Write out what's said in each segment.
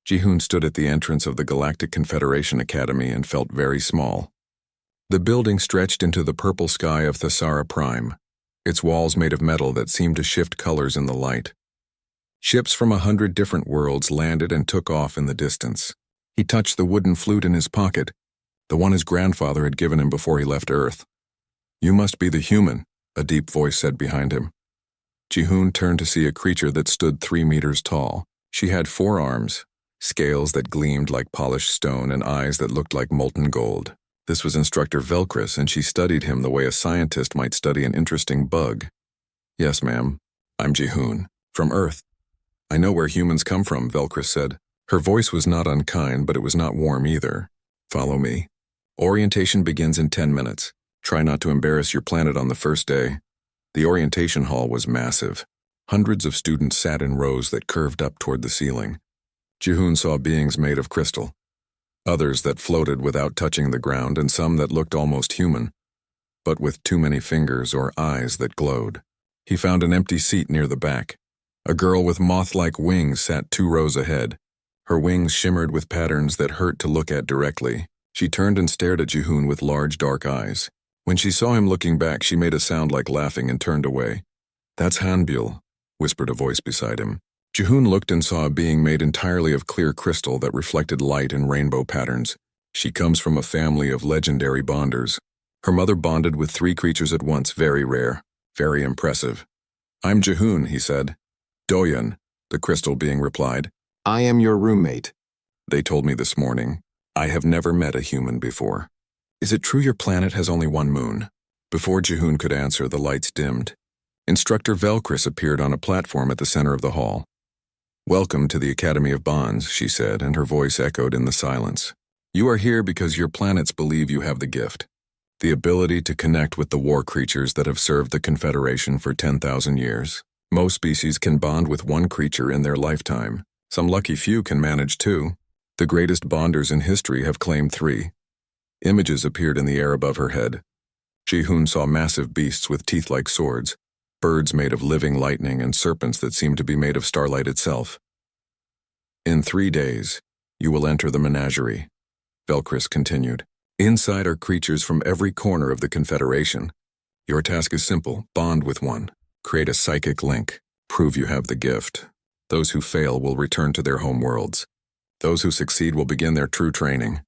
Ji-hoon stood at the entrance of the Galactic Confederation Academy and felt very small. The building stretched into the purple sky of Thesara Prime, its walls made of metal that seemed to shift colors in the light. Ships from 100 different worlds landed and took off in the distance. He touched the wooden flute in his pocket, the one his grandfather had given him before he left Earth. "You must be the human," a deep voice said behind him. Ji-hoon turned to see a creature that stood 3 meters tall. She had 4 arms, scales that gleamed like polished stone and eyes that looked like molten gold. This was Instructor Velcris, and she studied him the way a scientist might study an interesting bug. "Yes, ma'am. I'm Ji-hoon, from Earth." "I know where humans come from," Velcris said. Her voice was not unkind, but it was not warm either. "Follow me. Orientation begins in 10 minutes. Try not to embarrass your planet on the first day." The orientation hall was massive. Hundreds of students sat in rows that curved up toward the ceiling. Ji-hoon saw beings made of crystal, others that floated without touching the ground, and some that looked almost human, but with too many fingers or eyes that glowed. He found an empty seat near the back. A girl with moth-like wings sat 2 rows ahead. Her wings shimmered with patterns that hurt to look at directly. She turned and stared at Ji-hoon with large dark eyes. When she saw him looking back, she made a sound like laughing and turned away. "That's Hanbyul," whispered a voice beside him. Ji-hoon looked and saw a being made entirely of clear crystal that reflected light in rainbow patterns. She comes from a family of legendary bonders. Her mother bonded with 3 creatures at once, very rare, very impressive. "I'm Ji-hoon," he said. "Doyeon," the crystal being replied. "I am your roommate. They told me this morning. I have never met a human before. Is it true your planet has only 1 moon?" Before Ji-hoon could answer, the lights dimmed. Instructor Velcris appeared on a platform at the center of the hall. "Welcome to the Academy of Bonds," she said, and her voice echoed in the silence. "You are here because your planets believe you have the gift, the ability to connect with the war creatures that have served the Confederation for 10,000 years. Most species can bond with 1 creature in their lifetime. Some lucky few can manage 2. The greatest bonders in history have claimed 3. Images appeared in the air above her head. Ji-hoon saw massive beasts with teeth like swords, birds made of living lightning, and serpents that seemed to be made of starlight itself. "In 3 days, you will enter the menagerie," Velcris continued. "Inside are creatures from every corner of the Confederation. Your task is simple: bond with one, create a psychic link, prove you have the gift. Those who fail will return to their home worlds. Those who succeed will begin their true training."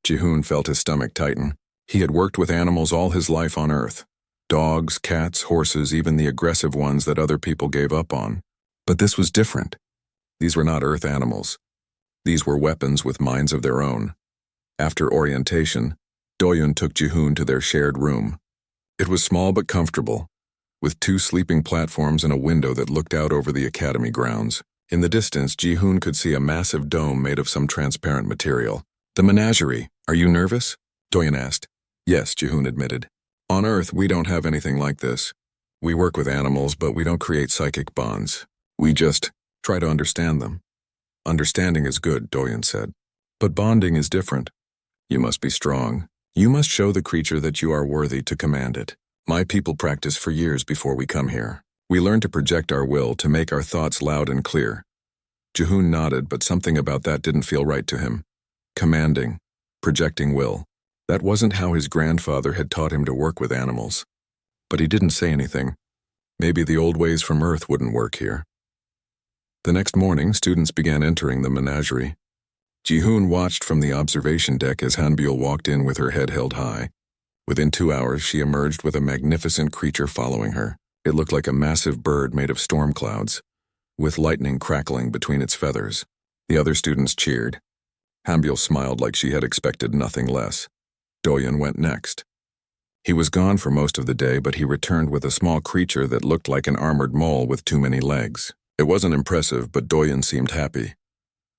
Ji-hoon felt his stomach tighten. He had worked with animals all his life on Earth. Dogs, cats, horses, even the aggressive ones that other people gave up on. But this was different. These were not Earth animals. These were weapons with minds of their own. After orientation, Doyeon took Ji-hoon to their shared room. It was small but comfortable, with 2 sleeping platforms and a window that looked out over the academy grounds. In the distance, Ji-hoon could see a massive dome made of some transparent material. "The menagerie. Are you nervous?" Doyeon asked. "Yes," Ji-hoon admitted. "On Earth, we don't have anything like this. We work with animals, but we don't create psychic bonds. We just try to understand them." "Understanding is good," Doyeon said. "But bonding is different. You must be strong. You must show the creature that you are worthy to command it. My people practice for years before we come here. We learn to project our will, to make our thoughts loud and clear." Ji-hoon nodded, but something about that didn't feel right to him. Commanding, projecting will. That wasn't how his grandfather had taught him to work with animals. But he didn't say anything. Maybe the old ways from Earth wouldn't work here. The next morning, students began entering the menagerie. Ji-hoon watched from the observation deck as Hanbyul walked in with her head held high. Within 2 hours, she emerged with a magnificent creature following her. It looked like a massive bird made of storm clouds, with lightning crackling between its feathers. The other students cheered. Hanbyul smiled like she had expected nothing less. Doyeon went next. He was gone for most of the day, but he returned with a small creature that looked like an armored mole with too many legs. It wasn't impressive, but Doyeon seemed happy.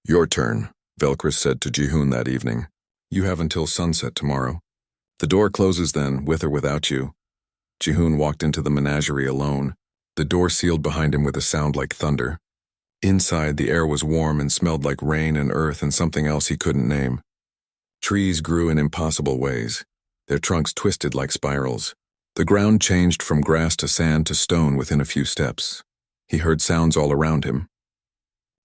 "Your turn," Velcris said to Ji-hoon that evening. "You have until sunset tomorrow. The door closes then, with or without you." Ji-hoon walked into the menagerie alone. The door sealed behind him with a sound like thunder. Inside, the air was warm and smelled like rain and earth and something else he couldn't name. Trees grew in impossible ways, their trunks twisted like spirals. The ground changed from grass to sand to stone within a few steps. He heard sounds all around him.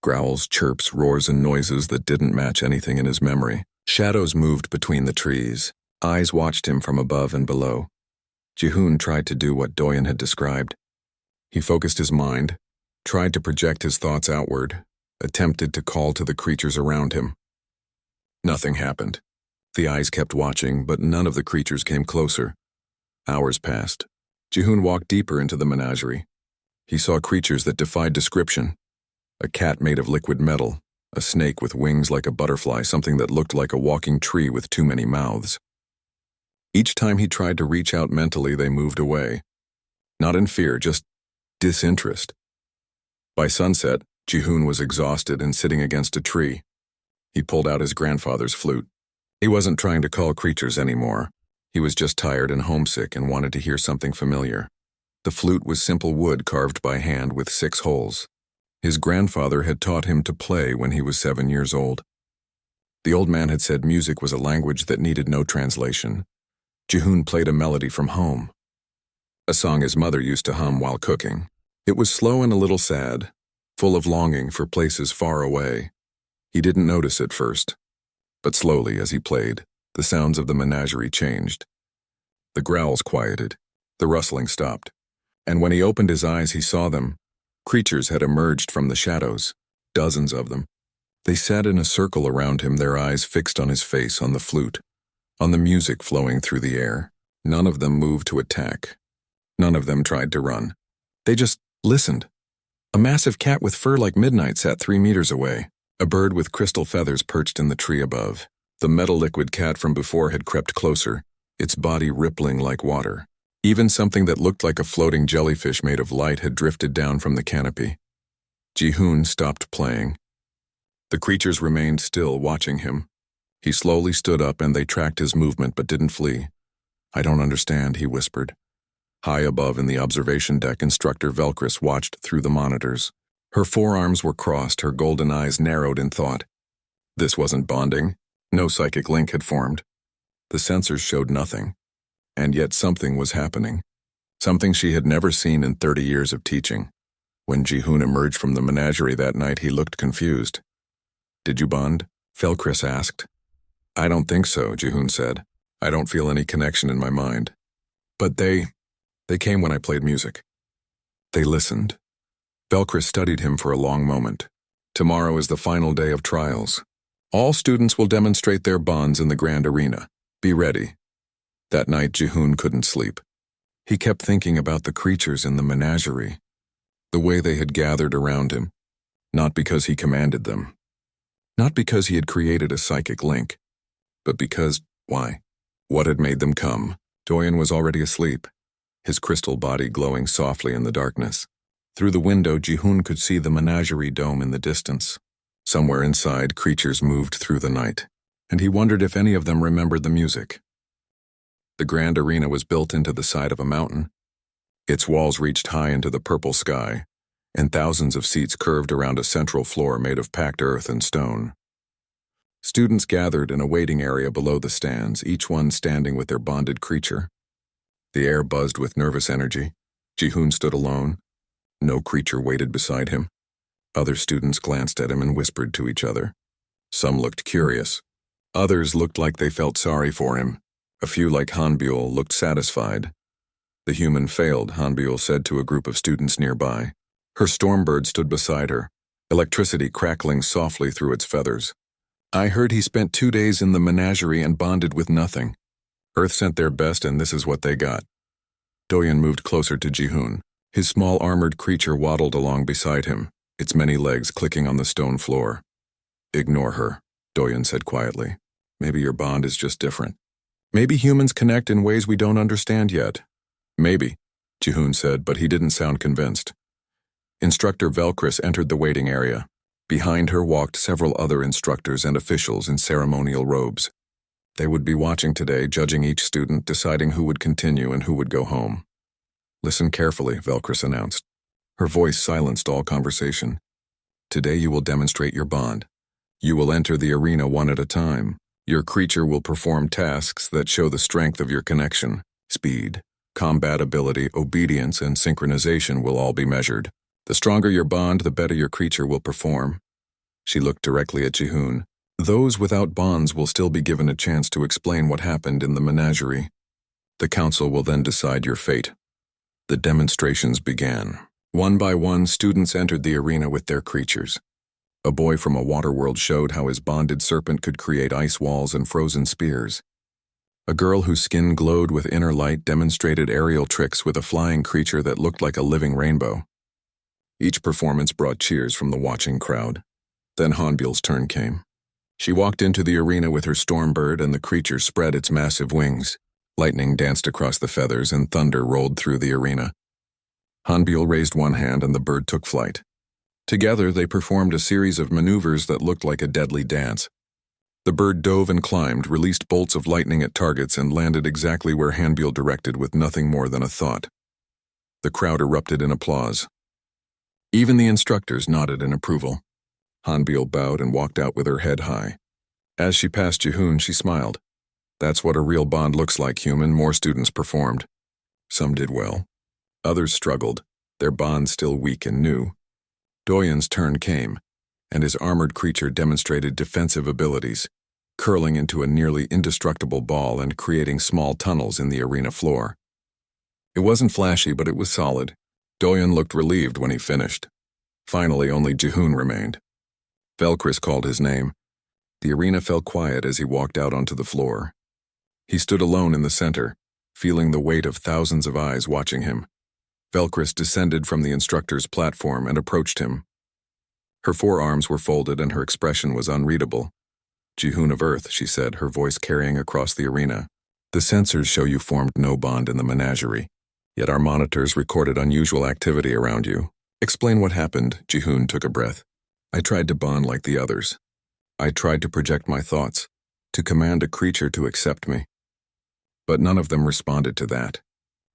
Growls, chirps, roars, and noises that didn't match anything in his memory. Shadows moved between the trees. Eyes watched him from above and below. Jihoon tried to do what Doyen had described. He focused his mind, tried to project his thoughts outward, attempted to call to the creatures around him. Nothing happened. The eyes kept watching, but none of the creatures came closer. Hours passed. Jihoon walked deeper into the menagerie. He saw creatures that defied description. A cat made of liquid metal, a snake with wings like a butterfly, something that looked like a walking tree with too many mouths. Each time he tried to reach out mentally, they moved away. Not in fear, just disinterest. By sunset, Jihoon was exhausted and sitting against a tree. He pulled out his grandfather's flute. He wasn't trying to call creatures anymore. He was just tired and homesick and wanted to hear something familiar. The flute was simple wood carved by hand with 6 holes. His grandfather had taught him to play when he was 7 years old. The old man had said music was a language that needed no translation. Jihoon played a melody from home, a song his mother used to hum while cooking. It was slow and a little sad, full of longing for places far away. He didn't notice at first, but slowly as he played, the sounds of the menagerie changed. The growls quieted, the rustling stopped, and when he opened his eyes he saw them. Creatures had emerged from the shadows, dozens of them. They sat in a circle around him, their eyes fixed on his face, on the flute, on the music flowing through the air. None of them moved to attack. None of them tried to run. They just listened. A massive cat with fur like midnight sat 3 meters away. A bird with crystal feathers perched in the tree above. The metal liquid cat from before had crept closer, its body rippling like water. Even something that looked like a floating jellyfish made of light had drifted down from the canopy. Jihoon stopped playing. The creatures remained still, watching him. He slowly stood up and they tracked his movement but didn't flee. "I don't understand," he whispered. High above in the observation deck, Instructor Velcris watched through the monitors. Her forearms were crossed, her golden eyes narrowed in thought. This wasn't bonding. No psychic link had formed. The sensors showed nothing. And yet something was happening. Something she had never seen in 30 years of teaching. When Jihoon emerged from the menagerie that night, he looked confused. "Did you bond?" Velcris asked. "I don't think so," Jihoon said. "I don't feel any connection in my mind. But they came when I played music." They listened. Velcris studied him for a long moment. "Tomorrow is the final day of trials. All students will demonstrate their bonds in the grand arena. Be ready." That night, Jihoon couldn't sleep. He kept thinking about the creatures in the menagerie, the way they had gathered around him, not because he commanded them, not because he had created a psychic link, but because, why? What had made them come? Doyen was already asleep, his crystal body glowing softly in the darkness. Through the window, Jihoon could see the menagerie dome in the distance. Somewhere inside, creatures moved through the night, and he wondered if any of them remembered the music. The grand arena was built into the side of a mountain. Its walls reached high into the purple sky, and thousands of seats curved around a central floor made of packed earth and stone. Students gathered in a waiting area below the stands, each one standing with their bonded creature. The air buzzed with nervous energy. Jihoon stood alone. No creature waited beside him. Other students glanced at him and whispered to each other. Some looked curious. Others looked like they felt sorry for him. A few, like Hanbyul, looked satisfied. "The human failed," Hanbyul said to a group of students nearby. Her stormbird stood beside her, electricity crackling softly through its feathers. "I heard he spent 2 days in the menagerie and bonded with nothing. Earth sent their best and this is what they got." Doyen moved closer to Jihoon. His small armored creature waddled along beside him, its many legs clicking on the stone floor. "Ignore her," Doyen said quietly. "Maybe your bond is just different. Maybe humans connect in ways we don't understand yet." "Maybe," Jihoon said, but he didn't sound convinced. Instructor Velcris entered the waiting area. Behind her walked several other instructors and officials in ceremonial robes. They would be watching today, judging each student, deciding who would continue and who would go home. "Listen carefully," Velcris announced. Her voice silenced all conversation. "Today you will demonstrate your bond. You will enter the arena one at a time. Your creature will perform tasks that show the strength of your connection. Speed, combat ability, obedience, and synchronization will all be measured. The stronger your bond, the better your creature will perform. She looked directly at Jihoon. Those without bonds will still be given a chance to explain what happened in the menagerie. The council will then decide your fate. The demonstrations began. One by one, students entered the arena with their creatures. A boy from a water world showed how his bonded serpent could create ice walls and frozen spears. A girl whose skin glowed with inner light demonstrated aerial tricks with a flying creature that looked like a living rainbow. Each performance brought cheers from the watching crowd. Then Hanbul's turn came. She walked into the arena with her stormbird, and the creature spread its massive wings. Lightning danced across the feathers and thunder rolled through the arena. Hanbul raised one hand and the bird took flight. Together they performed a series of maneuvers that looked like a deadly dance. The bird dove and climbed, released bolts of lightning at targets, and landed exactly where Hanbul directed with nothing more than a thought. The crowd erupted in applause. Even the instructors nodded in approval. Hanbul bowed and walked out with her head high. As she passed Jihoon, she smiled. That's what a real bond looks like, human. More students performed. Some did well. Others struggled, their bond still weak and new. Doyen's turn came, and his armored creature demonstrated defensive abilities, curling into a nearly indestructible ball and creating small tunnels in the arena floor. It wasn't flashy, but it was solid. Doyen looked relieved when he finished. Finally, only Jihoon remained. Velkris called his name. The arena fell quiet as he walked out onto the floor. He stood alone in the center, feeling the weight of thousands of eyes watching him. Velkris descended from the instructor's platform and approached him. Her forearms were folded and her expression was unreadable. Jihoon of Earth, she said, her voice carrying across the arena. The sensors show you formed no bond in the menagerie, yet our monitors recorded unusual activity around you. Explain what happened, Jihoon took a breath. I tried to bond like the others. I tried to project my thoughts, to command a creature to accept me. But none of them responded to that.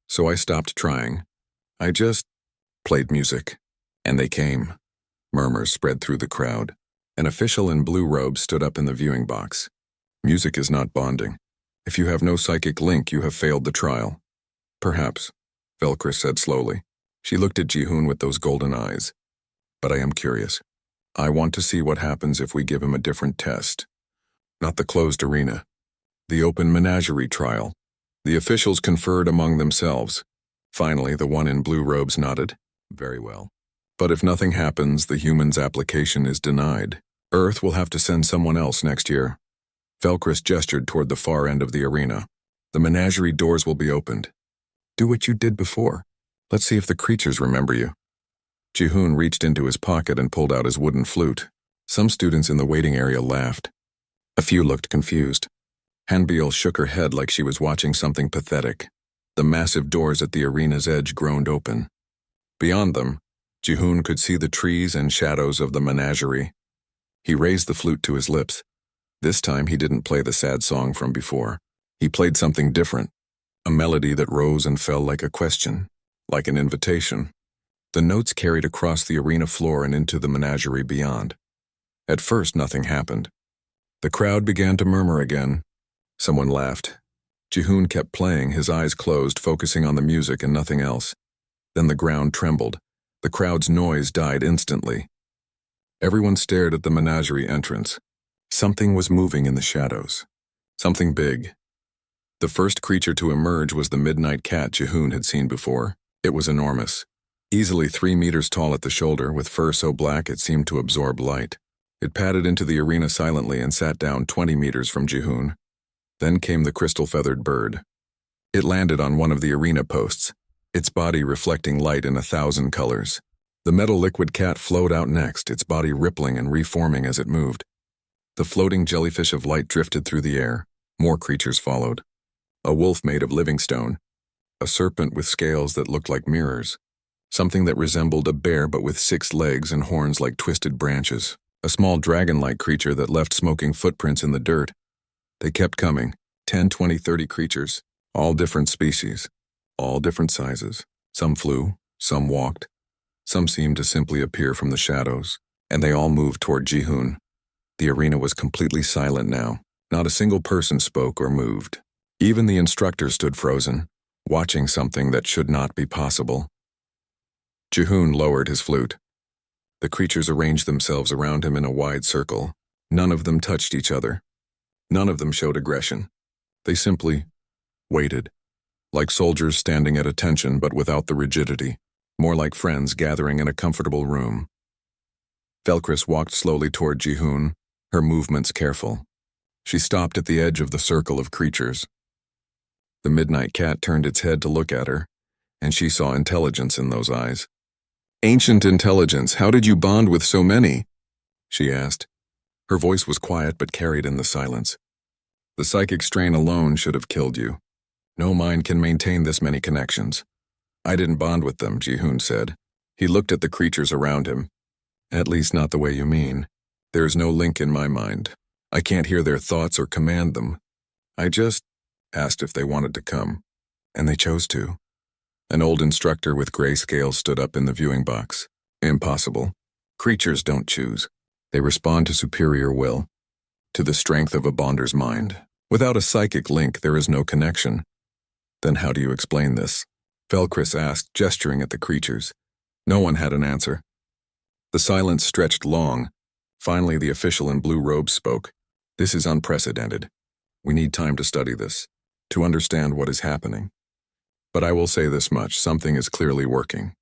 So I stopped trying. I just played music. And they came. Murmurs spread through the crowd. An official in blue robes stood up in the viewing box. Music is not bonding. If you have no psychic link, you have failed the trial. Perhaps, Velkris said slowly. She looked at Jihoon with those golden eyes. But I am curious. I want to see what happens if we give him a different test. Not the closed arena. The open menagerie trial. The officials conferred among themselves. Finally, the one in blue robes nodded. Very well. But if nothing happens, the human's application is denied. Earth will have to send someone else next year. Velkris gestured toward the far end of the arena. The menagerie doors will be opened. Do what you did before. Let's see if the creatures remember you. Jihoon reached into his pocket and pulled out his wooden flute. Some students in the waiting area laughed. A few looked confused. Hanbul shook her head like she was watching something pathetic. The massive doors at the arena's edge groaned open. Beyond them, Jihoon could see the trees and shadows of the menagerie. He raised the flute to his lips. This time he didn't play the sad song from before. He played something different, a melody that rose and fell like a question, like an invitation. The notes carried across the arena floor and into the menagerie beyond. At first, nothing happened. The crowd began to murmur again. Someone laughed. Jihoon kept playing, his eyes closed, focusing on the music and nothing else. Then the ground trembled. The crowd's noise died instantly. Everyone stared at the menagerie entrance. Something was moving in the shadows. Something big. The first creature to emerge was the midnight cat Jihoon had seen before. It was enormous. Easily 3 meters tall at the shoulder, with fur so black it seemed to absorb light. It padded into the arena silently and sat down 20 meters from Jihoon. Then came the crystal-feathered bird. It landed on one of the arena posts, its body reflecting light in 1,000 colors. The metal liquid cat flowed out next, its body rippling and reforming as it moved. The floating jellyfish of light drifted through the air. More creatures followed. A wolf made of living stone. A serpent with scales that looked like mirrors. Something that resembled a bear but with 6 legs and horns like twisted branches. A small dragon-like creature that left smoking footprints in the dirt. They kept coming, 10, 20, 30 creatures, all different species, all different sizes. Some flew, some walked, some seemed to simply appear from the shadows, and they all moved toward Jihoon. The arena was completely silent now. Not a single person spoke or moved. Even the instructor stood frozen, watching something that should not be possible. Jihoon lowered his flute. The creatures arranged themselves around him in a wide circle. None of them touched each other. None of them showed aggression. They simply waited, like soldiers standing at attention but without the rigidity, more like friends gathering in a comfortable room. Velcris walked slowly toward Jihoon, her movements careful. She stopped at the edge of the circle of creatures. The midnight cat turned its head to look at her, and she saw intelligence in those eyes. "Ancient intelligence, how did you bond with so many?" she asked. Her voice was quiet but carried in the silence. "The psychic strain alone should have killed you. No mind can maintain this many connections." "I didn't bond with them," Jihoon said. He looked at the creatures around him. "At least not the way you mean. There is no link in my mind. I can't hear their thoughts or command them. I just asked if they wanted to come, and they chose to." An old instructor with gray scales stood up in the viewing box. "Impossible. Creatures don't choose. They respond to superior will, to the strength of a bonder's mind. Without a psychic link, there is no connection." "Then how do you explain this?" Velcris asked, gesturing at the creatures. No one had an answer. The silence stretched long. Finally, the official in blue robes spoke. "This is unprecedented. We need time to study this, to understand what is happening. But I will say this much, something is clearly working.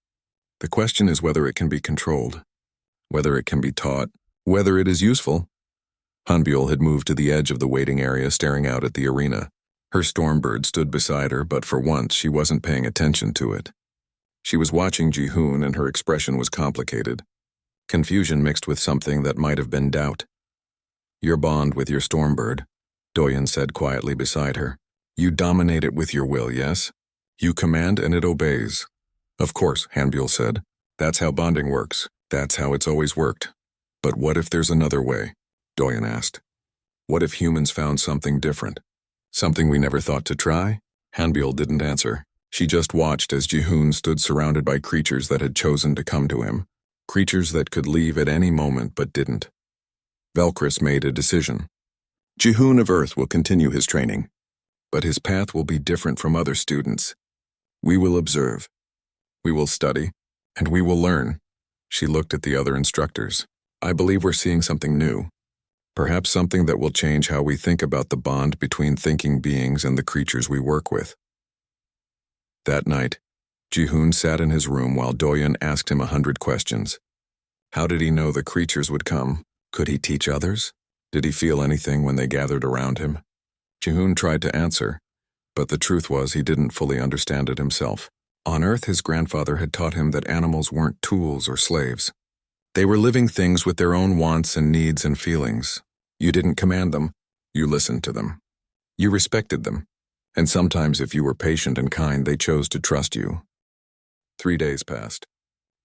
The question is whether it can be controlled, whether it can be taught, whether it is useful." Hanbiol had moved to the edge of the waiting area, staring out at the arena. Her stormbird stood beside her, but for once she wasn't paying attention to it. She was watching Jihoon, and her expression was complicated. Confusion mixed with something that might have been doubt. "Your bond with your stormbird," Doyen said quietly beside her. "You dominate it with your will, yes? You command and it obeys." "Of course," Hanbiol said. "That's how bonding works. That's how it's always worked." "But what if there's another way?" Doyen asked. "What if humans found something different? Something we never thought to try?" Hanbiol didn't answer. She just watched as Jihoon stood surrounded by creatures that had chosen to come to him. Creatures that could leave at any moment but didn't. Velcris made a decision. Jihoon of Earth will continue his training, but his path will be different from other students. We will observe. We will study, and we will learn. She looked at the other instructors. "I believe we're seeing something new. Perhaps something that will change how we think about the bond between thinking beings and the creatures we work with." That night, Jihoon sat in his room while Doyen asked him 100 questions. How did he know the creatures would come? Could he teach others? Did he feel anything when they gathered around him? Jihoon tried to answer, but the truth was he didn't fully understand it himself. On Earth, his grandfather had taught him that animals weren't tools or slaves. They were living things with their own wants and needs and feelings. You didn't command them, you listened to them. You respected them, and sometimes if you were patient and kind, they chose to trust you. 3 days passed.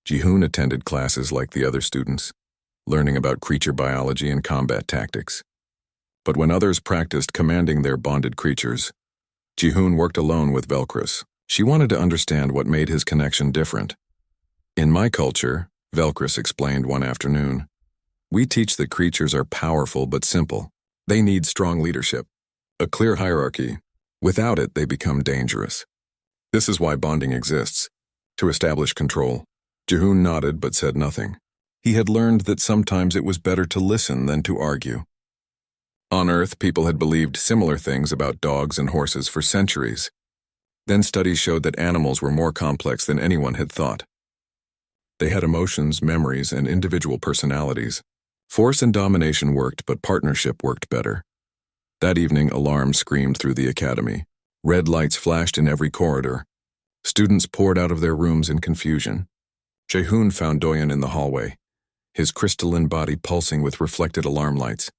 Jihoon attended classes like the other students, learning about creature biology and combat tactics. But when others practiced commanding their bonded creatures, Jihoon worked alone with Velcris. She wanted to understand what made his connection different. "In my culture," Velcris explained one afternoon, "we teach that creatures are powerful but simple. They need strong leadership, a clear hierarchy. Without it, they become dangerous. This is why bonding exists, to establish control." Jihoon nodded but said nothing. He had learned that sometimes it was better to listen than to argue. On Earth, people had believed similar things about dogs and horses for centuries. Then studies showed that animals were more complex than anyone had thought. They had emotions, memories, and individual personalities. Force and domination worked, but partnership worked better. That evening, alarms screamed through the academy. Red lights flashed in every corridor. Students poured out of their rooms in confusion. Jihoon found Doyen in the hallway, his crystalline body pulsing with reflected alarm lights.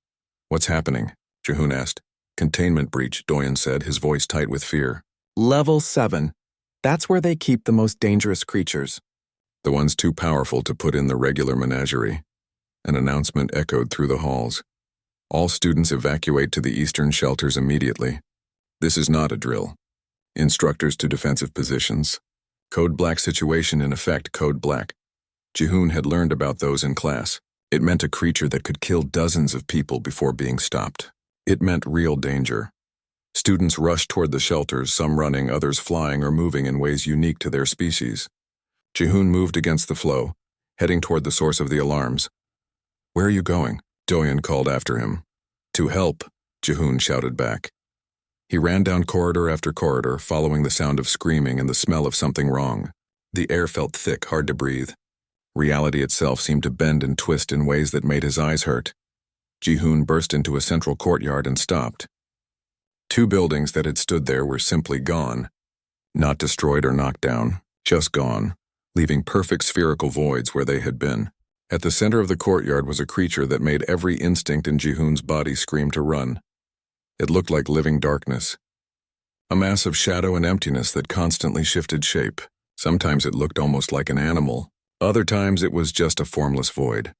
"What's happening?" Jihoon asked. "Containment breach," Doyen said, his voice tight with fear. Level 7. That's where they keep the most dangerous creatures. "The ones too powerful to put in the regular menagerie." An announcement echoed through the halls. "All students evacuate to the eastern shelters immediately. This is not a drill. Instructors to defensive positions. Code Black situation in effect, Code Black." Jihoon had learned about those in class. It meant a creature that could kill dozens of people before being stopped. It meant real danger. Students rushed toward the shelters, some running, others flying or moving in ways unique to their species. Jihoon moved against the flow, heading toward the source of the alarms. "Where are you going?" Doyen called after him. "To help," Jihoon shouted back. He ran down corridor after corridor, following the sound of screaming and the smell of something wrong. The air felt thick, hard to breathe. Reality itself seemed to bend and twist in ways that made his eyes hurt. Jihoon burst into a central courtyard and stopped. 2 buildings that had stood there were simply gone. Not destroyed or knocked down, just gone, leaving perfect spherical voids where they had been. At the center of the courtyard was a creature that made every instinct in Jihoon's body scream to run. It looked like living darkness. A mass of shadow and emptiness that constantly shifted shape. Sometimes it looked almost like an animal. Other times it was just a formless void.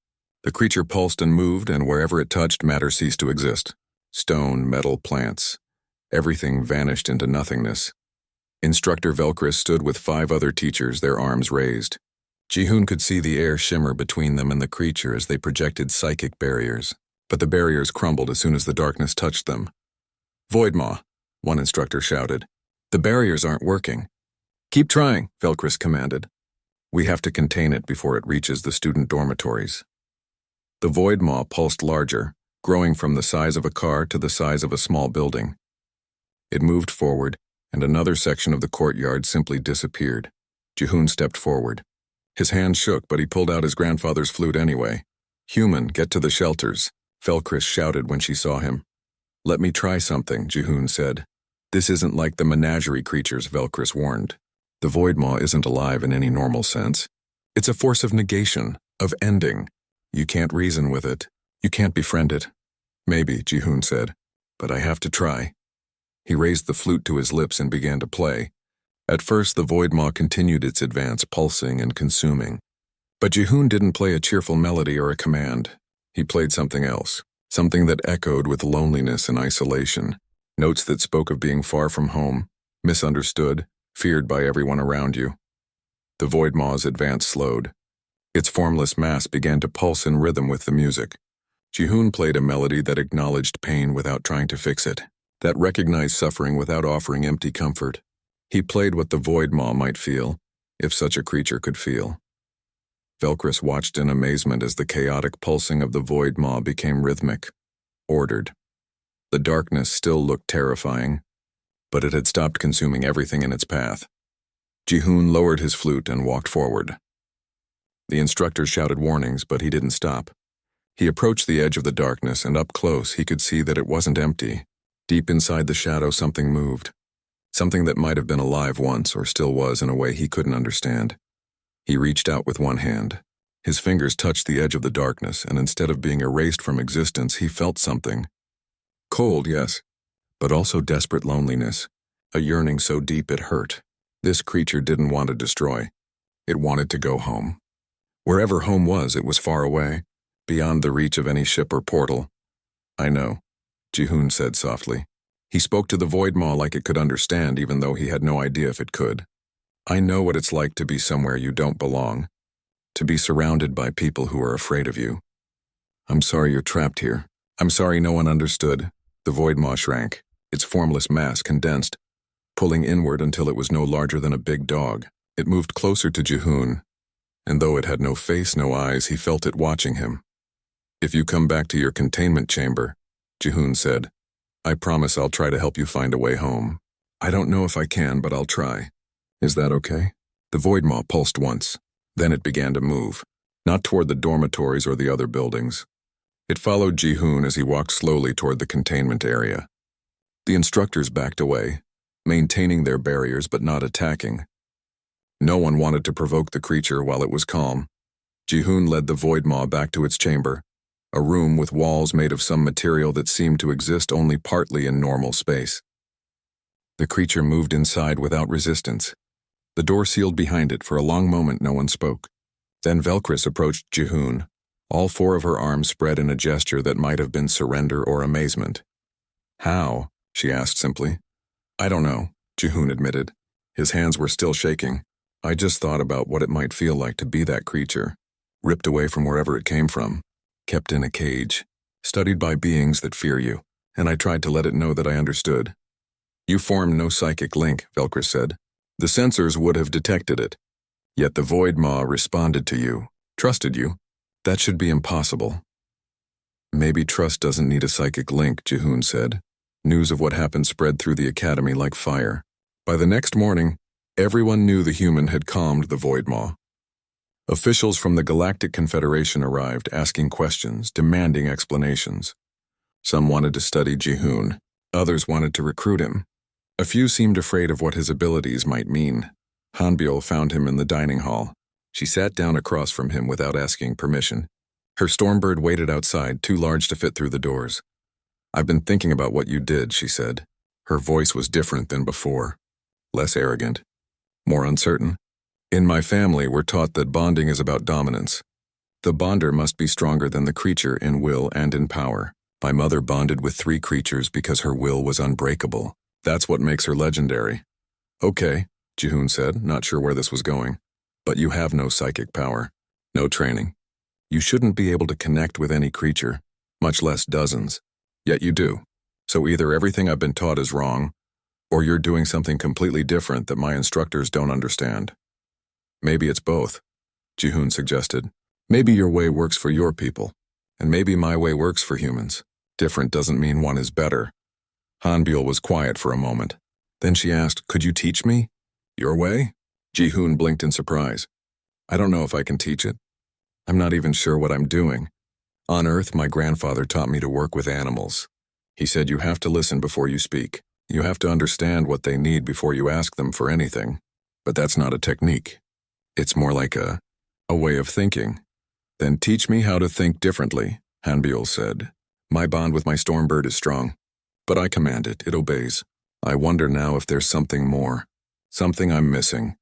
The creature pulsed and moved, and wherever it touched, matter ceased to exist. Stone, metal, plants. Everything vanished into nothingness. Instructor Velcris stood with 5 other teachers, their arms raised. Jihoon could see the air shimmer between them and the creature as they projected psychic barriers, but the barriers crumbled as soon as the darkness touched them. "Voidmaw," one instructor shouted. "The barriers aren't working." "Keep trying," Velcris commanded. "We have to contain it before it reaches the student dormitories." The Voidmaw pulsed larger, growing from the size of a car to the size of a small building. It moved forward, and another section of the courtyard simply disappeared. Jihoon stepped forward. His hand shook, but he pulled out his grandfather's flute anyway. "Human, get to the shelters," Velcris shouted when she saw him. "Let me try something," Jihoon said. "This isn't like the menagerie creatures," Velcris warned. "The Voidmaw isn't alive in any normal sense. It's a force of negation, of ending. You can't reason with it. You can't befriend it." "Maybe," Jihoon said, "but I have to try." He raised the flute to his lips and began to play. At first, the Voidmaw continued its advance, pulsing and consuming. But Jihoon didn't play a cheerful melody or a command. He played something else, something that echoed with loneliness and isolation, notes that spoke of being far from home, misunderstood, feared by everyone around you. The Voidmaw's advance slowed. Its formless mass began to pulse in rhythm with the music. Jihoon played a melody that acknowledged pain without trying to fix it, that recognized suffering without offering empty comfort. He played what the Voidmaw might feel, if such a creature could feel. Velcris watched in amazement as the chaotic pulsing of the Voidmaw became rhythmic, ordered. The darkness still looked terrifying, but it had stopped consuming everything in its path. Jihoon lowered his flute and walked forward. The instructor shouted warnings, but he didn't stop. He approached the edge of the darkness, and up close he could see that it wasn't empty. Deep inside the shadow something moved. Something that might have been alive once, or still was in a way he couldn't understand. He reached out with one hand. His fingers touched the edge of the darkness, and instead of being erased from existence, he felt something. Cold, yes, but also desperate loneliness, a yearning so deep it hurt. This creature didn't want to destroy. It wanted to go home. Wherever home was, it was far away, beyond the reach of any ship or portal. "I know," Jihoon said softly. He spoke to the Voidmaw like it could understand, even though he had no idea if it could. "I know what it's like to be somewhere you don't belong, to be surrounded by people who are afraid of you. I'm sorry you're trapped here. I'm sorry no one understood." The Voidmaw shrank, its formless mass condensed, pulling inward until it was no larger than a big dog. It moved closer to Jihoon, and though it had no face, no eyes, he felt it watching him. "If you come back to your containment chamber," Jihoon said, "I promise I'll try to help you find a way home. I don't know if I can, but I'll try. Is that okay?" The Voidmaw pulsed once. Then it began to move, not toward the dormitories or the other buildings. It followed Jihoon as he walked slowly toward the containment area. The instructors backed away, maintaining their barriers but not attacking. No one wanted to provoke the creature while it was calm. Jihoon led the Voidmaw back to its chamber, a room with walls made of some material that seemed to exist only partly in normal space. The creature moved inside without resistance. The door sealed behind it. For a long moment no one spoke. Then Velcris approached Jihoon, all 4 of her arms spread in a gesture that might have been surrender or amazement. "How?" she asked simply. "I don't know," Jihoon admitted. His hands were still shaking. "I just thought about what it might feel like to be that creature, ripped away from wherever it came from, kept in a cage, studied by beings that fear you, and I tried to let it know that I understood." "You formed no psychic link," Velcris said. "The sensors would have detected it. Yet the Voidmaw responded to you. Trusted you? That should be impossible. Maybe trust doesn't need a psychic link, Jihoon said. News of what happened spread through the academy like fire. By the next morning, everyone knew the human had calmed the Void Maw. Officials from the Galactic Confederation arrived, asking questions, demanding explanations. Some wanted to study Jihoon, others wanted to recruit him. A few seemed afraid of what his abilities might mean. Hanbyul found him in the dining hall. She sat down across from him without asking permission. Her Stormbird waited outside, too large to fit through the doors. "I've been thinking about what you did," she said. Her voice was different than before. Less arrogant. More uncertain. "In my family, we're taught that bonding is about dominance. The bonder must be stronger than the creature in will and in power. My mother bonded with 3 creatures because her will was unbreakable. That's what makes her legendary." "Okay," Jihoon said, not sure where this was going. "But you have no psychic power. No training. You shouldn't be able to connect with any creature, much less dozens. Yet you do. So either everything I've been taught is wrong, or you're doing something completely different that my instructors don't understand." "Maybe it's both," Jihoon suggested. "Maybe your way works for your people, and maybe my way works for humans. Different doesn't mean one is better." Hanbyul was quiet for a moment. Then she asked, "Could you teach me? Your way?" Jihoon blinked in surprise. "I don't know if I can teach it. I'm not even sure what I'm doing. On Earth, my grandfather taught me to work with animals. He said you have to listen before you speak. You have to understand what they need before you ask them for anything. But that's not a technique. It's more like a way of thinking." "Then teach me how to think differently," Hanbyul said. "My bond with my Stormbird is strong. But I command it, it obeys. I wonder now if there's something more. Something I'm missing."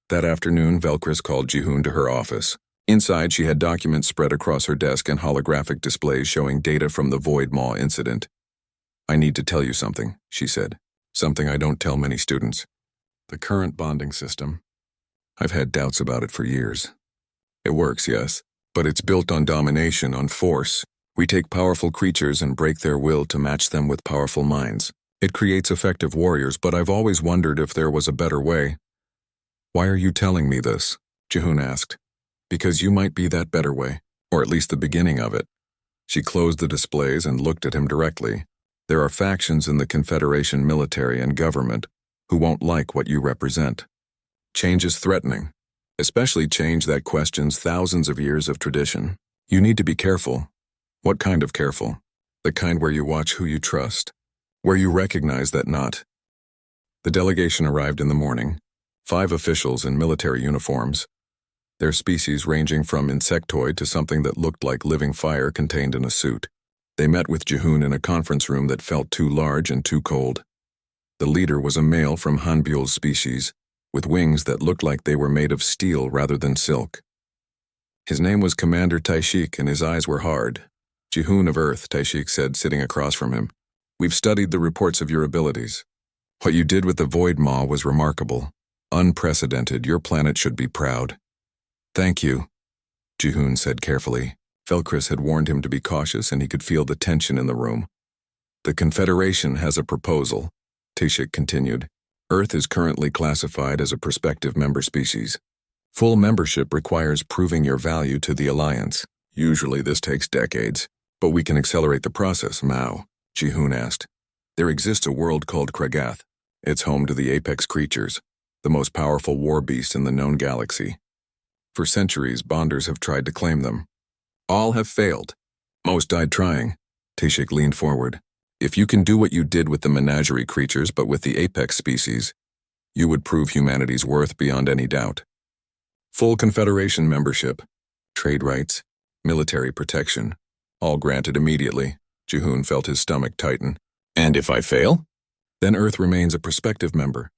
That afternoon, Velkris called Jihoon to her office. Inside, she had documents spread across her desk and holographic displays showing data from the Void Maw incident. "I need to tell you something," she said. "Something I don't tell many students. The current bonding system. I've had doubts about it for years. It works, yes, but it's built on domination, on force. We take powerful creatures and break their will to match them with powerful minds. It creates effective warriors, but I've always wondered if there was a better way." "Why are you telling me this?" Jihoon asked. "Because you might be that better way, or at least the beginning of it." She closed the displays and looked at him directly. "There are factions in the Confederation military and government who won't like what you represent. Change is threatening, especially change that questions thousands of years of tradition. You need to be careful." "What kind of careful?" "The kind where you watch who you trust, where you recognize that not." The delegation arrived in the morning, 5 officials in military uniforms, their species ranging from insectoid to something that looked like living fire contained in a suit. They met with Jihoon in a conference room that felt too large and too cold. The leader was a male from Hanbyul's species, with wings that looked like they were made of steel rather than silk. His name was Commander Taishik, and his eyes were hard. "Jihoon of Earth," Taishik said, sitting across from him. "We've studied the reports of your abilities. What you did with the Void Maw was remarkable. Unprecedented. Your planet should be proud." "Thank you," Jihoon said carefully. Velkris had warned him to be cautious, and he could feel the tension in the room. "The Confederation has a proposal," Taishik continued. "Earth is currently classified as a prospective member species. Full membership requires proving your value to the Alliance. Usually this takes decades, but we can accelerate the process." "How?" Jihoon asked. "There exists a world called Kragath. It's home to the apex creatures, the most powerful war beast in the known galaxy. For centuries, bonders have tried to claim them. All have failed. Most died trying." Taishik leaned forward. "If you can do what you did with the menagerie creatures but with the apex species, you would prove humanity's worth beyond any doubt. Full Confederation membership, trade rights, military protection, all granted immediately." Jihoon felt his stomach tighten. "And if I fail?" "Then Earth remains a prospective member.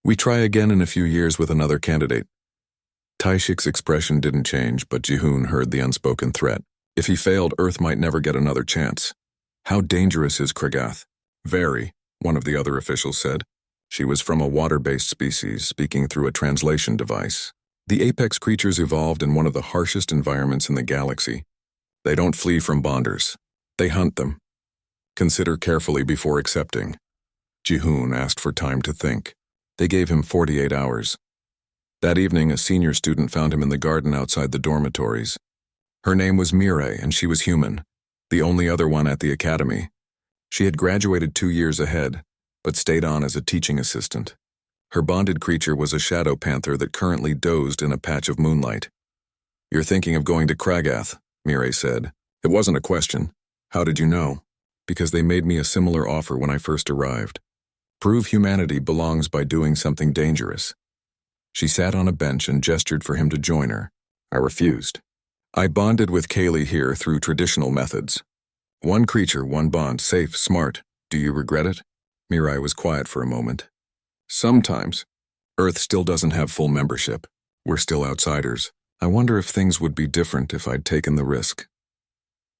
We try again in a few years with another candidate." Taishik's expression didn't change, but Jihoon heard the unspoken threat. If he failed, Earth might never get another chance. "How dangerous is Kragath?" "Very," one of the other officials said. She was from a water-based species, speaking through a translation device. The apex creatures evolved in one of the harshest environments in the galaxy. They don't flee from bonders. They hunt them. Consider carefully before accepting." Jihoon asked for time to think. They gave him 48 hours. That evening, a senior student found him in the garden outside the dormitories. Her name was Mireille, and she was human, the only other one at the academy. She had graduated 2 years ahead, but stayed on as a teaching assistant. Her bonded creature was a shadow panther that currently dozed in a patch of moonlight. "You're thinking of going to Kragath," Mireille said. "It wasn't a question. How did you know?" "Because they made me a similar offer when I first arrived. Prove humanity belongs by doing something dangerous." She sat on a bench and gestured for him to join her. I refused. "I bonded with Kaylee here through traditional methods. One creature, one bond, safe, smart. Do you regret it?" Mireille was quiet for a moment. "Sometimes. Earth still doesn't have full membership. We're still outsiders. I wonder if things would be different if I'd taken the risk."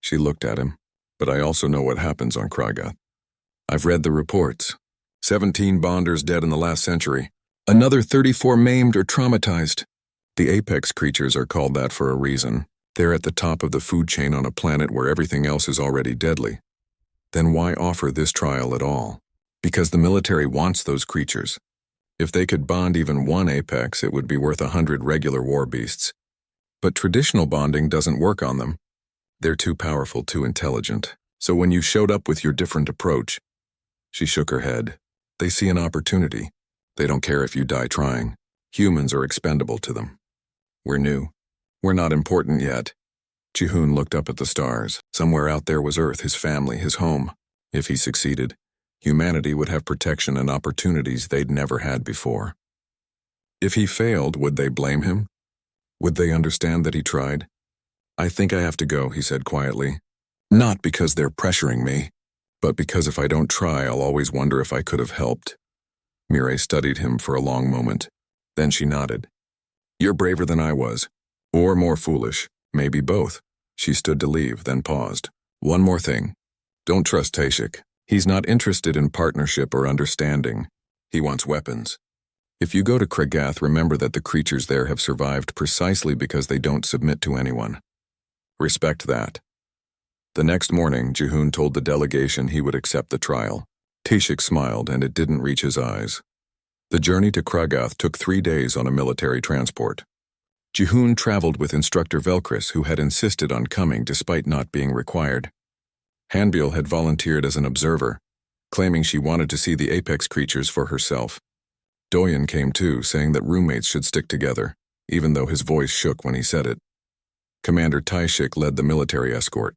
She looked at him. "But I also know what happens on Kragath. I've read the reports. 17 bonders dead in the last century. Another 34 maimed or traumatized. The apex creatures are called that for a reason. They're at the top of the food chain on a planet where everything else is already deadly. Then why offer this trial at all? Because the military wants those creatures. If they could bond even one apex, it would be worth 100 regular war beasts. But traditional bonding doesn't work on them. They're too powerful, too intelligent. So when you showed up with your different approach," she shook her head, "they see an opportunity. They don't care if you die trying. Humans are expendable to them. We're new. We're not important yet." Jihoon looked up at the stars. Somewhere out there was Earth, his family, his home. If he succeeded, humanity would have protection and opportunities they'd never had before. If he failed, would they blame him? Would they understand that he tried? "I think I have to go," he said quietly. "Not because they're pressuring me, but because if I don't try, I'll always wonder if I could have helped." Mireille studied him for a long moment. Then she nodded. "You're braver than I was. Or more foolish. Maybe both." She stood to leave, then paused. "One more thing. Don't trust Tashik. He's not interested in partnership or understanding. He wants weapons. If you go to Kragath, remember that the creatures there have survived precisely because they don't submit to anyone. Respect that." The next morning, Jihoon told the delegation he would accept the trial. Tashik smiled, and it didn't reach his eyes. The journey to Kragath took 3 days on a military transport. Jihoon traveled with Instructor Velkris, who had insisted on coming despite not being required. Hanbiel had volunteered as an observer, claiming she wanted to see the apex creatures for herself. Doyen came too, saying that roommates should stick together, even though his voice shook when he said it. Commander Tashik led the military escort.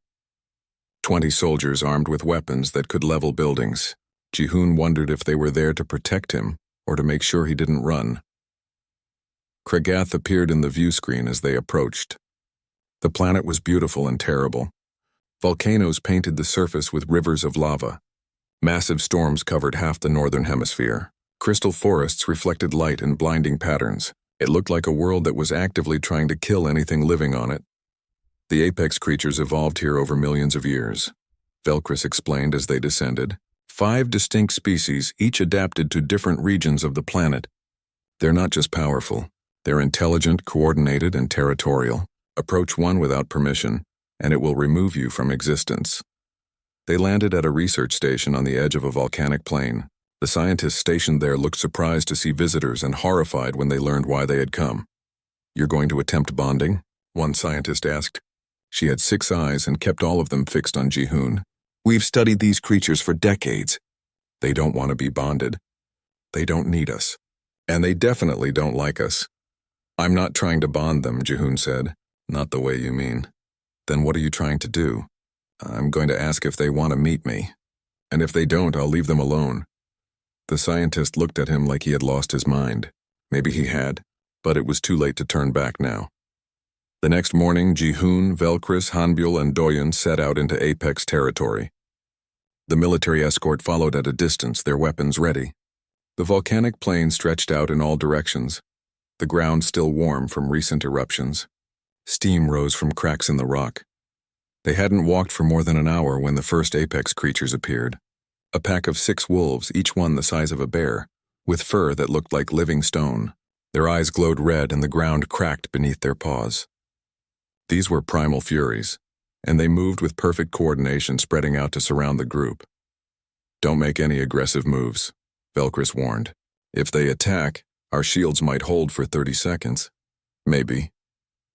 20 soldiers armed with weapons that could level buildings. Jihoon wondered if they were there to protect him or to make sure he didn't run. Kragath appeared in the view screen as they approached. The planet was beautiful and terrible. Volcanoes painted the surface with rivers of lava. Massive storms covered half the northern hemisphere. Crystal forests reflected light in blinding patterns. It looked like a world that was actively trying to kill anything living on it. The apex creatures evolved here over millions of years. Velkris explained as they descended. 5 distinct species, each adapted to different regions of the planet. They're not just powerful. They're intelligent, coordinated, and territorial. Approach one without permission, and it will remove you from existence. They landed at a research station on the edge of a volcanic plain. The scientists stationed there looked surprised to see visitors and horrified when they learned why they had come. "You're going to attempt bonding?" one scientist asked. She had 6 eyes and kept all of them fixed on Jihoon. "We've studied these creatures for decades. They don't want to be bonded. They don't need us. And they definitely don't like us." "I'm not trying to bond them," Jihoon said. "Not the way you mean." "Then what are you trying to do?" "I'm going to ask if they want to meet me. And if they don't, I'll leave them alone." The scientist looked at him like he had lost his mind. Maybe he had, but it was too late to turn back now. The next morning, Jihoon, Velkris, Hanbiel, and Doyen set out into Apex territory. The military escort followed at a distance, their weapons ready. The volcanic plain stretched out in all directions, the ground still warm from recent eruptions. Steam rose from cracks in the rock. They hadn't walked for more than an hour when the first apex creatures appeared. A pack of 6 wolves, each one the size of a bear, with fur that looked like living stone. Their eyes glowed red and the ground cracked beneath their paws. These were primal furies, and they moved with perfect coordination, spreading out to surround the group. "Don't make any aggressive moves," Velkris warned. "If they attack, Our shields might hold for 30 seconds. Maybe.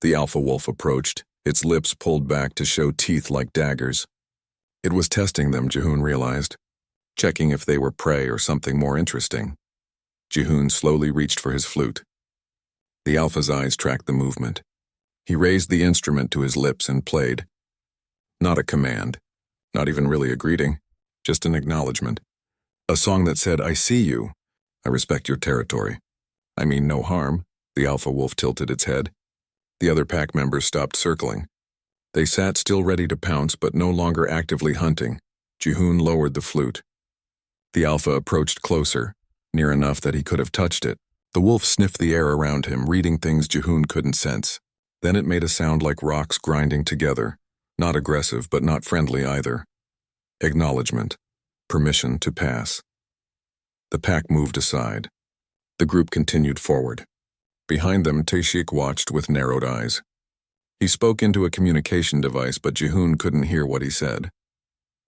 The alpha wolf approached, its lips pulled back to show teeth like daggers. It was testing them, Jihoon realized, checking if they were prey or something more interesting. Jihoon slowly reached for his flute. The alpha's eyes tracked the movement. He raised the instrument to his lips and played. Not a command, not even really a greeting, just an acknowledgement. A song that said, I see you. I respect your territory. I mean no harm. The alpha wolf tilted its head. The other pack members stopped circling. They sat still ready to pounce, but no longer actively hunting. Jihoon lowered the flute. The alpha approached closer, near enough that he could have touched it. The wolf sniffed the air around him, reading things Jihoon couldn't sense. Then it made a sound like rocks grinding together, not aggressive but not friendly either. Acknowledgement. Permission to pass. The pack moved aside. The group continued forward. Behind them, Taeshik watched with narrowed eyes. He spoke into a communication device, but Jihoon couldn't hear what he said.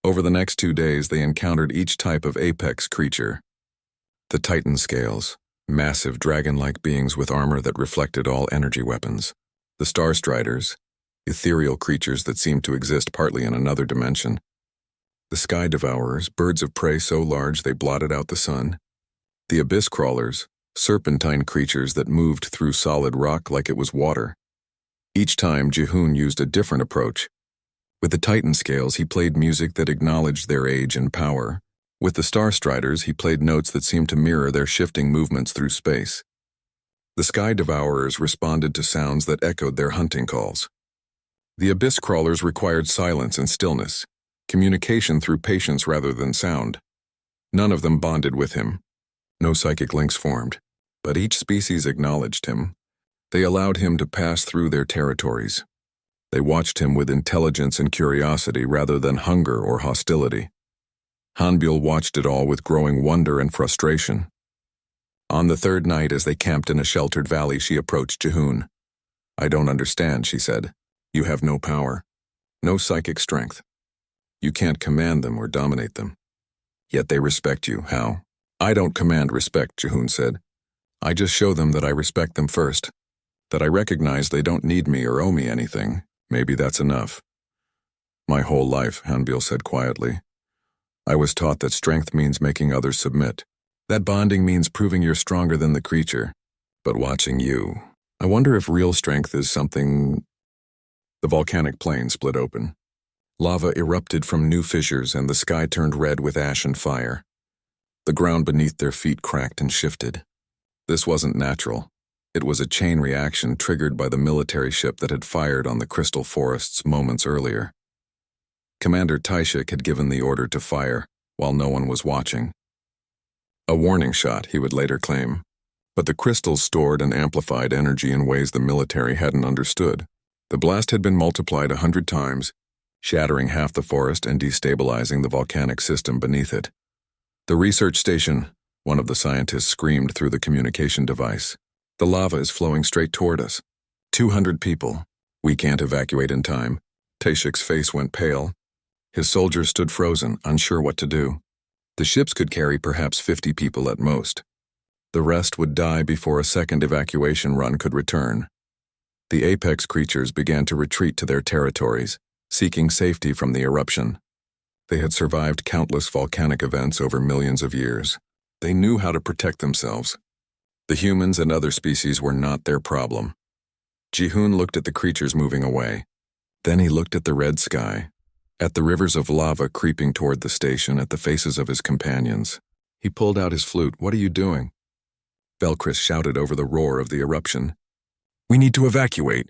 Over the next 2 days, they encountered each type of apex creature. The Titan scales, massive dragon-like beings with armor that reflected all energy weapons. The Star Striders, ethereal creatures that seemed to exist partly in another dimension. The Sky Devourers, birds of prey so large they blotted out the sun. The Abyss Crawlers, serpentine creatures that moved through solid rock like it was water. Each time, Jihoon used a different approach. With the Titan scales, he played music that acknowledged their age and power. With the Star Striders, he played notes that seemed to mirror their shifting movements through space. The Sky Devourers responded to sounds that echoed their hunting calls. The Abyss Crawlers required silence and stillness, communication through patience rather than sound. None of them bonded with him. No psychic links formed, but each species acknowledged him. They allowed him to pass through their territories. They watched him with intelligence and curiosity rather than hunger or hostility. Hanbyul watched it all with growing wonder and frustration. On the third night, as they camped in a sheltered valley, she approached Jihoon. I don't understand, she said. You have no power, no psychic strength. You can't command them or dominate them. Yet they respect you. How? I don't command respect, Jihoon said. I just show them that I respect them first, that I recognize they don't need me or owe me anything. Maybe that's enough. My whole life, Hanbyul said quietly. I was taught that strength means making others submit. That bonding means proving you're stronger than the creature. But watching you, I wonder if real strength is something... The volcanic plain split open. Lava erupted from new fissures and the sky turned red with ash and fire. The ground beneath their feet cracked and shifted. This wasn't natural. It was a chain reaction triggered by the military ship that had fired on the crystal forests moments earlier. Commander Taeshik had given the order to fire while no one was watching. A warning shot, he would later claim. But the crystals stored and amplified energy in ways the military hadn't understood. The blast had been multiplied 100 times, shattering half the forest and destabilizing the volcanic system beneath it. The research station, one of the scientists screamed through the communication device. The lava is flowing straight toward us. 200 people. We can't evacuate in time. Taeshik's face went pale. His soldiers stood frozen, unsure what to do. The ships could carry perhaps 50 people at most. The rest would die before a second evacuation run could return. The apex creatures began to retreat to their territories, seeking safety from the eruption. They had survived countless volcanic events over millions of years. They knew how to protect themselves. The humans and other species were not their problem. Jihoon looked at the creatures moving away. Then he looked at the red sky, at the rivers of lava creeping toward the station, at the faces of his companions. He pulled out his flute. What are you doing? Belchris shouted over the roar of the eruption. We need to evacuate.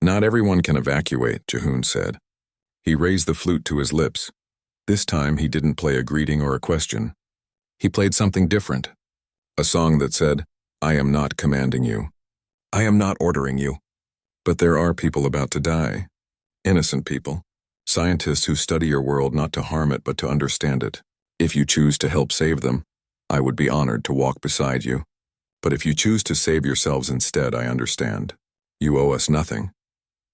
Not everyone can evacuate, Jihoon said. He raised the flute to his lips. This time he didn't play a greeting or a question. He played something different. A song that said, I am not commanding you. I am not ordering you. But there are people about to die. Innocent people. Scientists who study your world not to harm it but to understand it. If you choose to help save them, I would be honored to walk beside you. But if you choose to save yourselves instead, I understand. You owe us nothing.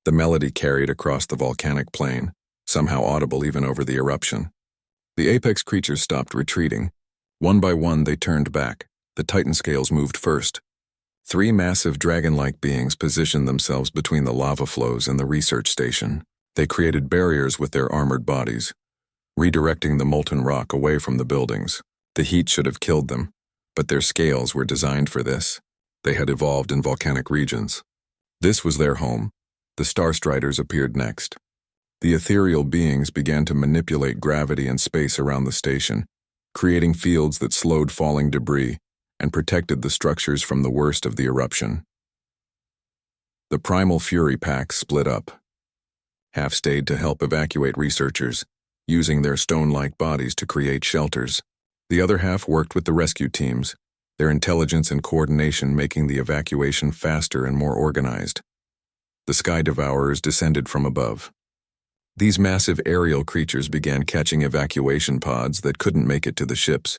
The melody carried across the volcanic plain, somehow audible even over the eruption. The apex creatures stopped retreating. One by one they turned back. The Titan scales moved first. Three massive dragon-like beings positioned themselves between the lava flows and the research station. They created barriers with their armored bodies, redirecting the molten rock away from the buildings. The heat should have killed them, but their scales were designed for this. They had evolved in volcanic regions. This was their home. The Starstriders appeared next. The ethereal beings began to manipulate gravity and space around the station, creating fields that slowed falling debris and protected the structures from the worst of the eruption. The Primal Fury Pack split up. Half stayed to help evacuate researchers, using their stone-like bodies to create shelters. The other half worked with the rescue teams, their intelligence and coordination making the evacuation faster and more organized. The Sky Devourers descended from above. These massive aerial creatures began catching evacuation pods that couldn't make it to the ships,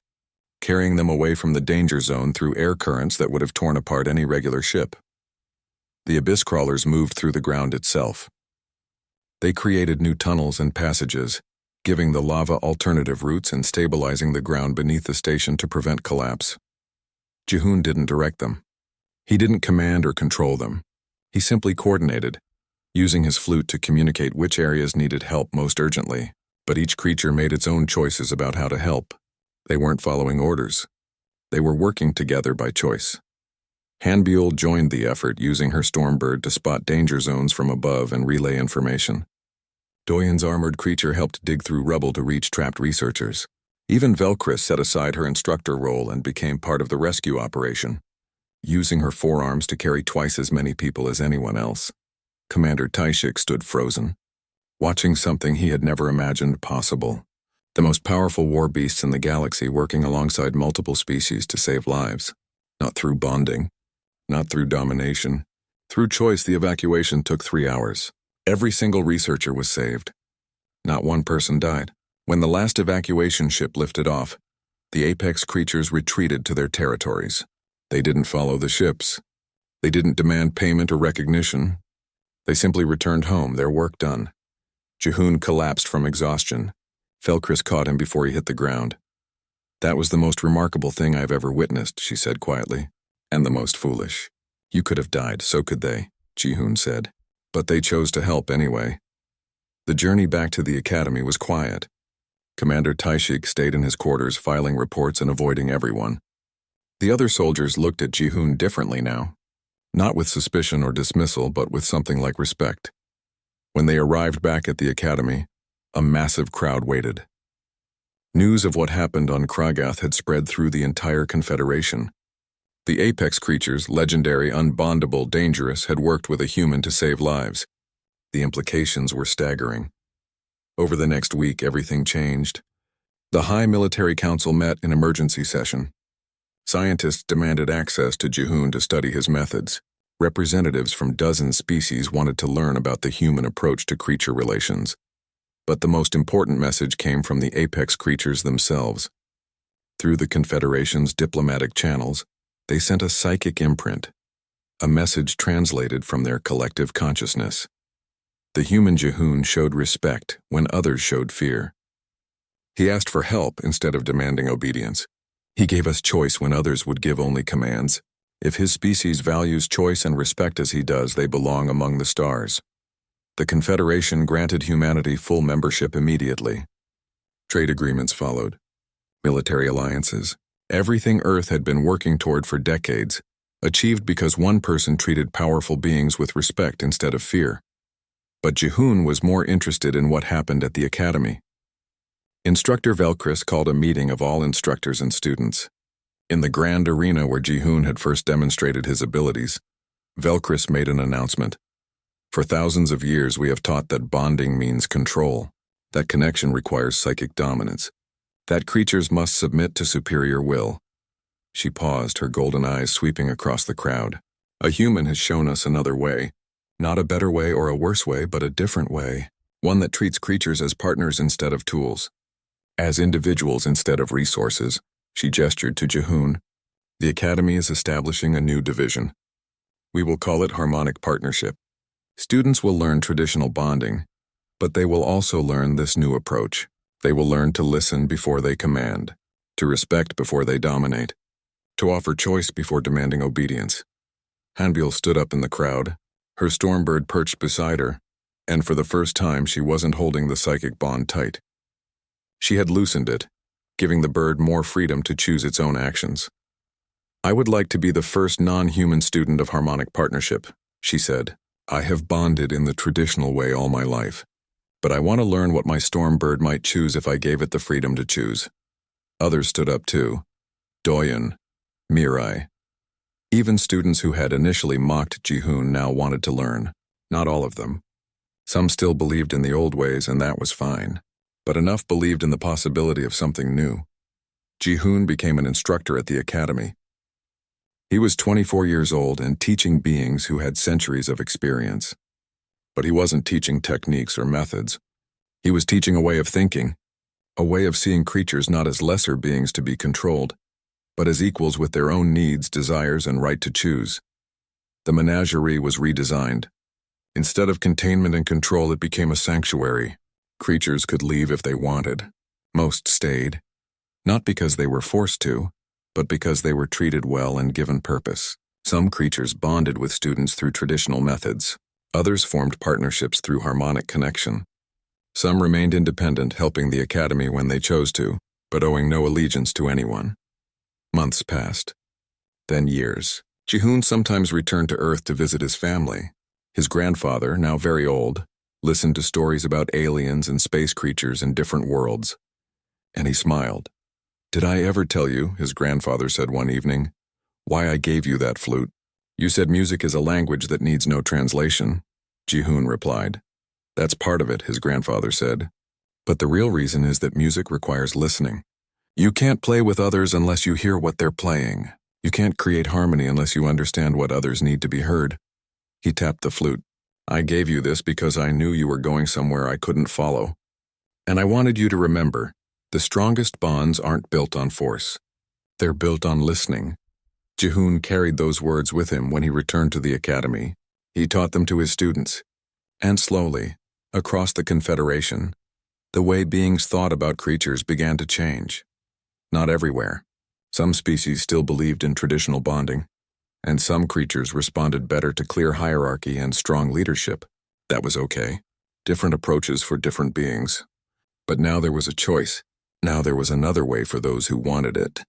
carrying them away from the danger zone through air currents that would have torn apart any regular ship. The Abyss Crawlers moved through the ground itself. They created new tunnels and passages, giving the lava alternative routes and stabilizing the ground beneath the station to prevent collapse. Jihoon didn't direct them. He didn't command or control them. He simply coordinated, using his flute to communicate which areas needed help most urgently, but each creature made its own choices about how to help. They weren't following orders. They were working together by choice. Hanbiul joined the effort, using her Stormbird to spot danger zones from above and relay information. Doyen's armored creature helped dig through rubble to reach trapped researchers. Even Velkris set aside her instructor role and became part of the rescue operation, using her forearms to carry twice as many people as anyone else. Commander Taishik stood frozen, watching something he had never imagined possible. The most powerful war beasts in the galaxy working alongside multiple species to save lives. Not through bonding, not through domination. Through choice, the evacuation took 3 hours. Every single researcher was saved. Not one person died. When the last evacuation ship lifted off, the apex creatures retreated to their territories. They didn't follow the ships. They didn't demand payment or recognition. They simply returned home, their work done. Jihoon collapsed from exhaustion. Velkris caught him before he hit the ground. "That was the most remarkable thing I've ever witnessed," she said quietly. "And the most foolish. You could have died, so could they," Jihoon said. "But they chose to help anyway." The journey back to the academy was quiet. Commander Taishik stayed in his quarters, filing reports and avoiding everyone. The other soldiers looked at Jihoon differently now. Not with suspicion or dismissal, but with something like respect. When they arrived back at the academy, a massive crowd waited. News of what happened on Kragath had spread through the entire Confederation. The apex creatures, legendary, unbondable, dangerous, had worked with a human to save lives. The implications were staggering. Over the next week, everything changed. The High Military Council met in emergency session. Scientists demanded access to Jihoon to study his methods. Representatives from dozens species wanted to learn about the human approach to creature relations. But the most important message came from the apex creatures themselves. Through the Confederation's diplomatic channels, they sent a psychic imprint, a message translated from their collective consciousness. The human Jihoon showed respect when others showed fear. He asked for help instead of demanding obedience. He gave us choice when others would give only commands. If his species values choice and respect as he does, they belong among the stars. The Confederation granted humanity full membership immediately. Trade agreements followed. Military alliances. Everything Earth had been working toward for decades, achieved because one person treated powerful beings with respect instead of fear. But Jihoon was more interested in what happened at the academy. Instructor Velkris called a meeting of all instructors and students. In the grand arena where Jihoon had first demonstrated his abilities, Velkris made an announcement. "For thousands of years we have taught that bonding means control, that connection requires psychic dominance, that creatures must submit to superior will." She paused, her golden eyes sweeping across the crowd. "A human has shown us another way. Not a better way or a worse way, but a different way. One that treats creatures as partners instead of tools. As individuals instead of resources." She gestured to Jihoon. "The Academy is establishing a new division. We will call it Harmonic Partnership. Students will learn traditional bonding, but they will also learn this new approach. They will learn to listen before they command, to respect before they dominate, to offer choice before demanding obedience. Hanbiel stood up in the crowd, her stormbird perched beside her, and for the first time she wasn't holding the psychic bond tight. She had loosened it, giving the bird more freedom to choose its own actions. "I would like to be the first non-human student of harmonic partnership," she said. "I have bonded in the traditional way all my life, but I want to learn what my stormbird might choose if I gave it the freedom to choose." Others stood up too. Doyen, Mirai. Even students who had initially mocked Jihoon now wanted to learn. Not all of them. Some still believed in the old ways, and that was fine. But enough believed in the possibility of something new. Jihoon became an instructor at the academy. He was 24 years old and teaching beings who had centuries of experience. But he wasn't teaching techniques or methods. He was teaching a way of thinking, a way of seeing creatures not as lesser beings to be controlled, but as equals with their own needs, desires, and right to choose. The menagerie was redesigned. Instead of containment and control, it became a sanctuary. Creatures could leave if they wanted. Most stayed, not because they were forced to, but because they were treated well and given purpose. Some creatures bonded with students through traditional methods. Others formed partnerships through harmonic connection. Some remained independent, helping the academy when they chose to, but owing no allegiance to anyone. Months passed. Then years. Jihoon sometimes returned to Earth to visit his family. His grandfather, now very old, listened to stories about aliens and space creatures in different worlds. And he smiled. "Did I ever tell you," his grandfather said one evening, "why I gave you that flute? You said music is a language that needs no translation." Jihoon replied. "That's part of it," his grandfather said. "But the real reason is that music requires listening. You can't play with others unless you hear what they're playing. You can't create harmony unless you understand what others need to be heard." He tapped the flute. "I gave you this because I knew you were going somewhere I couldn't follow. And I wanted you to remember, the strongest bonds aren't built on force. They're built on listening." Jihoon carried those words with him when he returned to the academy. He taught them to his students. And slowly, across the Confederation, the way beings thought about creatures began to change. Not everywhere. Some species still believed in traditional bonding, and some creatures responded better to clear hierarchy and strong leadership. That was okay. Different approaches for different beings. But now there was a choice. Now there was another way for those who wanted it.